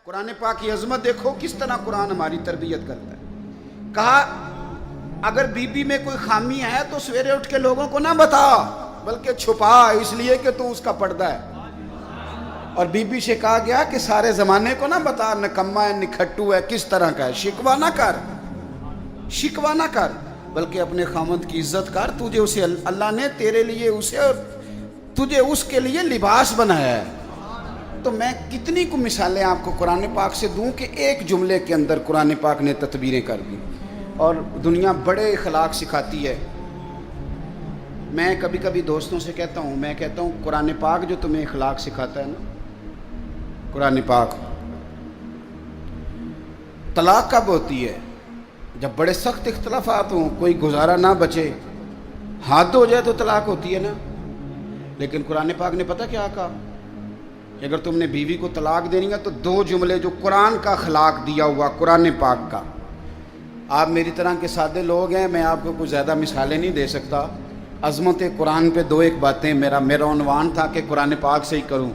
قرآن پاک کی عظمت دیکھو کس طرح قرآن ہماری تربیت کرتا ہے. کہا اگر بی بی میں کوئی خامی ہے تو سویرے اٹھ کے لوگوں کو نہ بتا بلکہ چھپا، اس لیے کہ تو اس کا پردہ ہے. اور بی بی سے کہا گیا کہ سارے زمانے کو نہ بتا نکما ہے نکھٹو ہے کس طرح کا ہے، شکوہ نہ کر، شکوہ نہ کر، بلکہ اپنے خاوند کی عزت کر. تجھے اسے اللہ نے تیرے لیے اسے اور تجھے اس کے لیے لباس بنایا ہے. تو میں کتنی کو مثالیں آپ کو قرآن پاک سے دوں کہ ایک جملے کے اندر قرآن پاک نے تدبیریں کر دی. اور دنیا بڑے اخلاق سکھاتی ہے. میں کبھی کبھی دوستوں سے کہتا ہوں، میں کہتا ہوں قرآن پاک جو تمہیں اخلاق سکھاتا ہے نا، قرآن پاک طلاق کب ہوتی ہے؟ جب بڑے سخت اختلافات ہوں، کوئی گزارا نہ بچے، حد ہو جائے تو طلاق ہوتی ہے نا. لیکن قرآن پاک نے پتہ کیا کہا کہ اگر تم نے بیوی کو طلاق دینی ہے تو دو جملے جو قرآن کا اخلاق دیا ہوا قرآن پاک کا. آپ میری طرح کے سادے لوگ ہیں، میں آپ کو کچھ زیادہ مثالیں نہیں دے سکتا. عظمت قرآن پہ دو ایک باتیں، میرا عنوان تھا کہ قرآن پاک سے ہی کروں،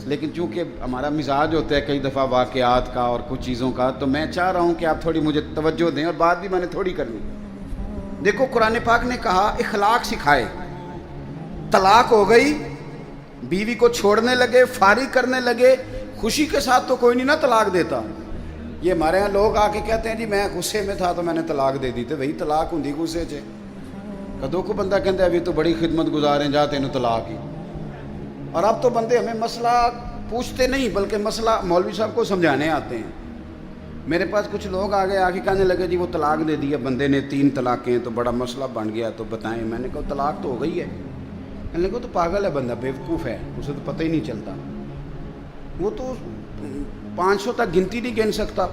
لیکن چونکہ ہمارا مزاج ہوتا ہے کئی دفعہ واقعات کا اور کچھ چیزوں کا، تو میں چاہ رہا ہوں کہ آپ تھوڑی مجھے توجہ دیں، اور بات بھی میں نے تھوڑی کرنی. دیکھو قرآن پاک نے کہا اخلاق سکھائے. طلاق ہو گئی، بیوی کو چھوڑنے لگے، فارغ کرنے لگے، خوشی کے ساتھ تو کوئی نہیں نا طلاق دیتا. یہ ہمارے یہاں لوگ آ کے کہتے ہیں جی میں غصے میں تھا تو میں نے طلاق دے دی. تو وہی طلاق ہوں غصے سے. کدو کو بندہ کہتا ہے ابھی تو بڑی خدمت گزار ہیں جا تینوں طلاق ہی. اور اب تو بندے ہمیں مسئلہ پوچھتے نہیں بلکہ مسئلہ مولوی صاحب کو سمجھانے آتے ہیں. میرے پاس کچھ لوگ آ گئے کہنے لگے جی وہ طلاق دے دیا بندے نے 3 طلاقیں تو بڑا مسئلہ بن گیا تو بتائیں. میں نے کہا طلاق تو ہو گئی ہے. کہنے لگے تو پاگل ہے بندہ، بیوقوف ہے، اسے تو پتہ ہی نہیں چلتا، وہ تو 500 تک گنتی نہیں گن سکتا،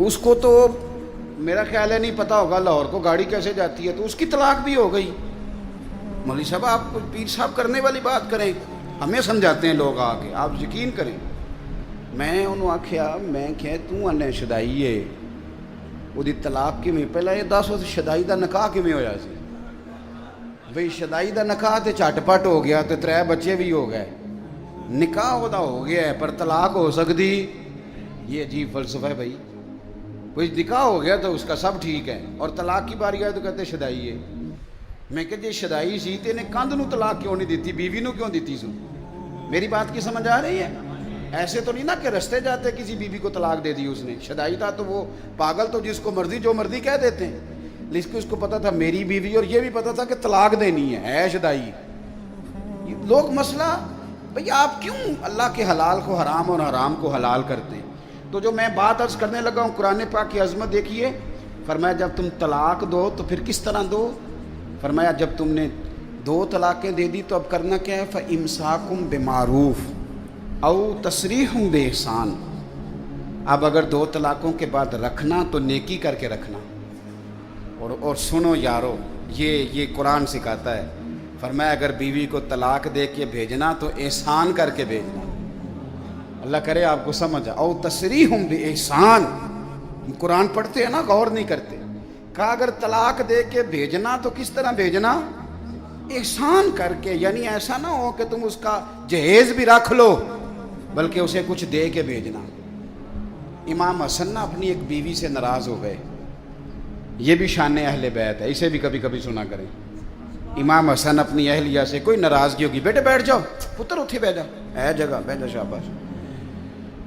اس کو تو میرا خیال ہے نہیں پتہ ہوگا لاہور کو گاڑی کیسے جاتی ہے، تو اس کی طلاق بھی ہو گئی. مولوی صاحب آپ پیر صاحب کرنے والی بات کریں، ہمیں سمجھاتے ہیں لوگ آ کے، آپ یقین کریں. میں انہوں آکھیا میں کہ تو انے شدائی ہے وہ دی طلاق کی میں پہلے یہ دس وہ شدائی دا نکاح کی میں ہویا سی. بھئی شدائی دا نکاح تے چٹ پٹ ہو گیا تے 3 بچے بھی ہو گئے، نکاح وہ دا ہو گیا ہے پر طلاق ہو سکتی. یہ عجیب فلسفہ ہے بھائی. کوئی نکاح ہو گیا تو اس کا سب ٹھیک ہے اور طلاق کی باری آئے تو کہتے شدائی ہے. میں کہ جی شدائی سی تے نے کندھ نو طلاق کیوں نہیں دیتی، بیوی نو کیوں دیتی سو؟ میری بات کی سمجھ آ رہی ہے؟ ایسے تو نہیں نا کہ رستے جاتے کسی بیوی کو طلاق دے دی اس نے. شدائی تھا تو وہ پاگل تو جس کو مرضی جو مرضی کہہ دیتے ہیں، لیکن اس کو پتا تھا میری بیوی اور یہ بھی پتا تھا کہ طلاق دینی ہے شدائی. لوگ مسئلہ بھئی آپ کیوں اللہ کے حلال کو حرام اور حرام کو حلال کرتے ہیں؟ تو جو میں بات عرض کرنے لگا ہوں قرآن پاک کی عظمت دیکھیے. فرمایا جب تم طلاق دو تو پھر کس طرح دو؟ فرمایا جب تم نے 2 طلاقیں دے دی تو اب کرنا کیا ہے؟ فَإِمْسَاكُمْ بِمَعْرُوفٍ أَوْ تَسْرِيحٌ بِإِحْسَانٍ. اب اگر 2 طلاقوں کے بعد رکھنا تو نیکی کر کے رکھنا. اور سنو یارو، یہ قرآن سکھاتا ہے. فرمایا اگر بیوی کو طلاق دے کے بھیجنا تو احسان کر کے بھیجنا. اللہ کرے آپ کو سمجھ او تسریح بإحسان. قرآن پڑھتے ہیں نا غور نہیں کرتے. کہا اگر طلاق دے کے بھیجنا تو کس طرح بھیجنا؟ احسان کر کے. یعنی ایسا نہ ہو کہ تم اس کا جہیز بھی رکھ لو بلکہ اسے کچھ دے کے بھیجنا. امام حسن نا اپنی ایک بیوی سے ناراض ہو گئے. یہ بھی شان اہل بیت ہے، اسے بھی کبھی کبھی سنا کریں. امام حسن اپنی اہلیہ سے کوئی ناراضگی ہوگی، بیٹے بیٹھ جاؤ، پتر اٹھے بیٹھ جا، ہے جگہ بیٹھ جا، شاباش.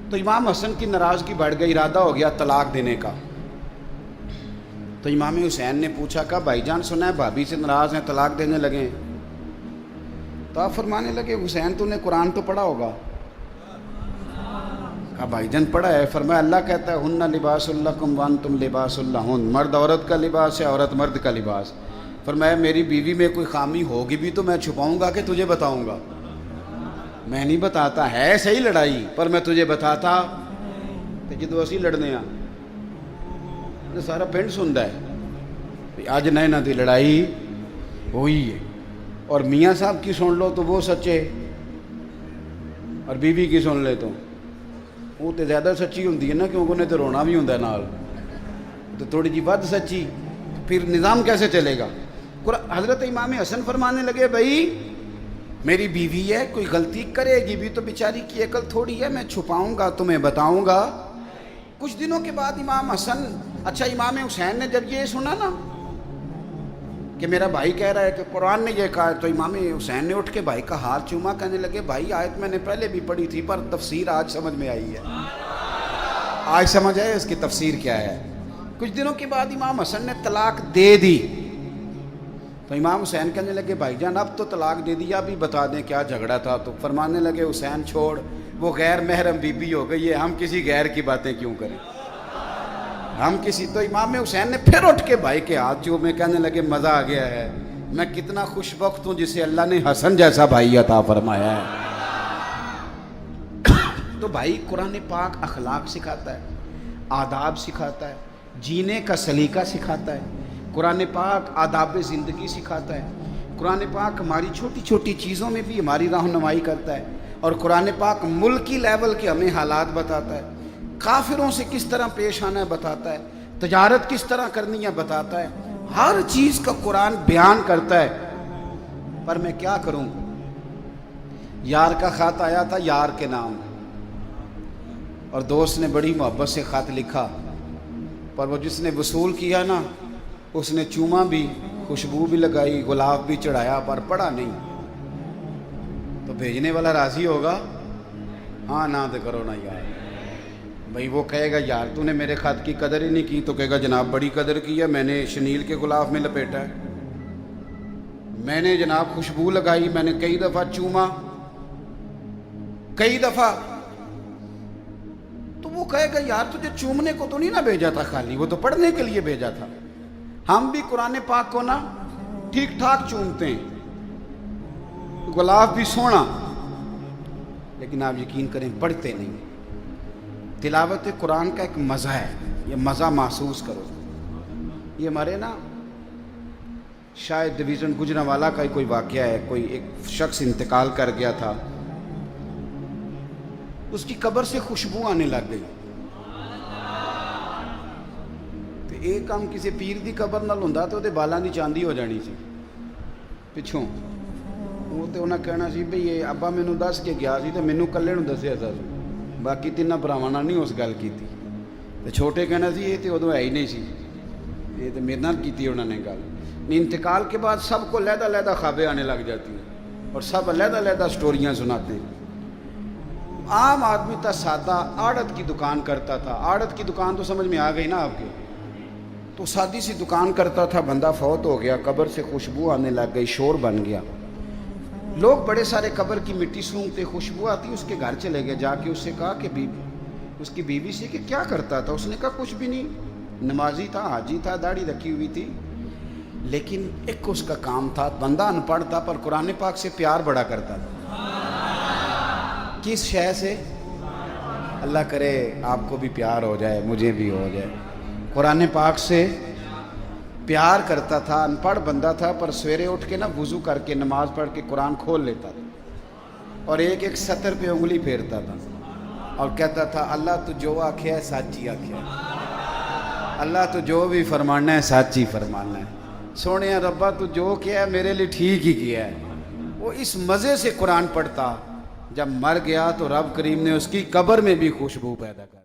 تو امام حسن کی ناراضگی بڑھ گئی، ارادہ ہو گیا طلاق دینے کا. تو امام حسین نے پوچھا کہ بھائی جان سنا ہے بھابھی سے ناراض ہیں طلاق دینے لگے ہیں. تو آپ فرمانے لگے حسین تو نے قرآن تو پڑھا ہوگا. کہا بھائی جان پڑھا ہے. فرمایا اللہ کہتا ہے ہن لباس لکم وانتم لباس لہن. مرد عورت کا لباس ہے، عورت مرد کا لباس. فرمایا میری بیوی میں کوئی خامی ہوگی بھی تو میں چھپاؤں گا کہ تجھے بتاؤں گا؟ میں نہیں بتاتا. ہے صحیح لڑائی پر میں تجھے بتاتا تو جدو اسی لڑنے ہاں تو سارا پنڈ سنتا ہے اج نہ دی لڑائی ہوئی ہے. اور میاں صاحب کی سن لو تو وہ سچے، اور بیوی کی سن لے تو وہ تو زیادہ سچی ہوندی ہے نا، کیونکہ انہیں تو رونا بھی ہوتا ہے نال، تو تھوڑی جی ود سچی. پھر نظام کیسے چلے گا؟ حضرت امام حسن فرمانے لگے بھائی میری بیوی ہے، کوئی غلطی کرے گی بھی تو بیچاری کی عقل تھوڑی ہے، میں چھپاؤں گا تمہیں بتاؤں گا۔ کچھ دنوں کے بعد امام حسن، اچھا امام حسین نے جب یہ سنا نا کہ میرا بھائی کہہ رہا ہے کہ قرآن نے یہ کہا ہے، تو امام حسین نے اٹھ کے بھائی کا ہاتھ چوما، کہنے لگے بھائی آیت میں نے پہلے بھی پڑھی تھی پر تفسیر آج سمجھ میں آئی ہے، آج سمجھ آئے اس کی تفسیر کیا ہے۔ کچھ دنوں کے بعد امام حسن نے طلاق دے دی، تو امام حسین کہنے لگے بھائی جان اب تو طلاق دے دیا، بھی بتا دیں کیا جھگڑا تھا۔ تو فرمانے لگے حسین چھوڑ، وہ غیر محرم بی بی ہو گئی ہے، ہم کسی غیر کی باتیں کیوں کریں، ہم کسی۔ تو امام حسین نے پھر اٹھ کے بھائی کے ہاتھ چومے، کہنے لگے مزہ آ گیا ہے، میں کتنا خوش وقت ہوں جسے اللہ نے حسن جیسا بھائی عطا فرمایا ہے۔ تو بھائی قرآن پاک اخلاق سکھاتا ہے، آداب سکھاتا ہے، جینے کا سلیقہ سکھاتا ہے، قرآن پاک آداب زندگی سکھاتا ہے، قرآن پاک ہماری چھوٹی چھوٹی چیزوں میں بھی ہماری رہنمائی کرتا ہے، اور قرآن پاک ملکی لیول کے ہمیں حالات بتاتا ہے، کافروں سے کس طرح پیش آنا ہے بتاتا ہے، تجارت کس طرح کرنی ہے بتاتا ہے، ہر چیز کا قرآن بیان کرتا ہے۔ پر میں کیا کروں، یار کا خط آیا تھا یار کے نام، اور دوست نے بڑی محبت سے خط لکھا، پر وہ جس نے وصول کیا نا اس نے چوما بھی، خوشبو بھی لگائی، گلاب بھی چڑھایا، پر پڑھا نہیں۔ تو بھیجنے والا راضی ہوگا؟ ہاں نہ تو کرو نا یار، بھئی وہ کہے گا یار تو نے میرے خط کی قدر ہی نہیں کی، تو کہے گا جناب بڑی قدر کی ہے، میں نے شنیل کے غلاف میں لپیٹا ہے، میں نے جناب خوشبو لگائی، میں نے کئی دفعہ چوما، کئی دفعہ۔ تو وہ کہے گا یار تجھے چومنے کو تو نہیں نہ بھیجا تھا خالی، وہ تو پڑھنے کے لیے بھیجا تھا۔ ہم بھی قرآن پاک کو نا ٹھیک ٹھاک چومتے ہیں، غلاف بھی سونا، لیکن آپ یقین کریں پڑھتے نہیں۔ تلاوت قرآن کا ایک مزہ ہے، یہ مزہ محسوس کرو۔ یہ ہمارے نا شاید ڈویژن گجرانوالہ کا ہی کوئی واقعہ ہے، کوئی ایک شخص انتقال کر گیا تھا، اس کی قبر سے خوشبو آنے لگ گئی۔ تو ایک کام کسی پیر دی قبر نال ہوندا تو دے بالاں دی چاندی ہو جانی سی پچھوں، وہ تے انہاں کہنا سی بھئی یہ ابا مینوں دس کے گیا سی تے مینوں کلے نوں دسیا سی، باقی تیناں بھراواں نال نہیں اس گل کیتی۔ تے چھوٹے کہنا سی یہ تے ادوں ہے ہی نہیں سی، یہ تے میرے نال کیتی انہوں نے گل۔ انتقال کے بعد سب کو علیحدہ علیحدہ خوابیں آنے لگ جاتی ہیں، اور سب علیحدہ علیحدہ سٹوریاں سناتے ہیں۔ عام آدمی تھا سادہ، آڑت کی دکان کرتا تھا، آڑت کی دکان تو سمجھ میں آ گئی نا آپ کے، تو سادی سی دکان کرتا تھا، بندہ فوت ہو گیا، قبر سے خوشبو آنے لگ گئی، شور بن گیا، لوگ بڑے سارے قبر کی مٹی سونگتے، خوشبو آتی، اس کے گھر چلے گئے، جا کے اس سے کہا کہ اس کی بیوی سے کہ کیا کرتا تھا؟ اس نے کہا کچھ بھی نہیں، نمازی تھا، حاجی تھا، داڑھی رکھی ہوئی تھی، لیکن ایک اس کا کام تھا، بندہ ان پڑھ تھا پر قرآن پاک سے پیار بڑا کرتا تھا۔ کس شے سے؟ اللہ کرے آپ کو بھی پیار ہو جائے، مجھے بھی ہو جائے۔ قرآن پاک سے پیار کرتا تھا، ان پڑھ بندہ تھا، پر سویرے اٹھ کے نا وضو کر کے نماز پڑھ کے قرآن کھول لیتا تھا، اور ایک ایک سطر پہ انگلی پھیرتا تھا، اور کہتا تھا اللہ تو جو آکھیا ہے سچی آکھیا ہے، اللہ تو جو بھی فرمانا ہے سچی فرمانا ہے، سونے ربا تو جو کیا ہے میرے لیے ٹھیک ہی کیا ہے۔ وہ اس مزے سے قرآن پڑھتا، جب مر گیا تو رب کریم نے اس کی قبر میں بھی خوشبو پیدا کر